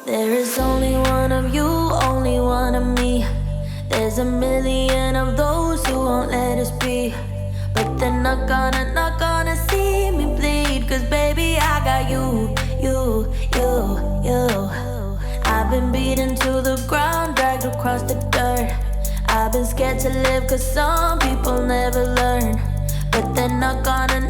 There is only one of you, only one of me. There's a million of those who won't let us be. But they're not gonna see me bleed. Cause baby, I got you. I've been beaten to the ground, dragged across the dirt. I've been scared to live cause some people never learn. But they're not gonna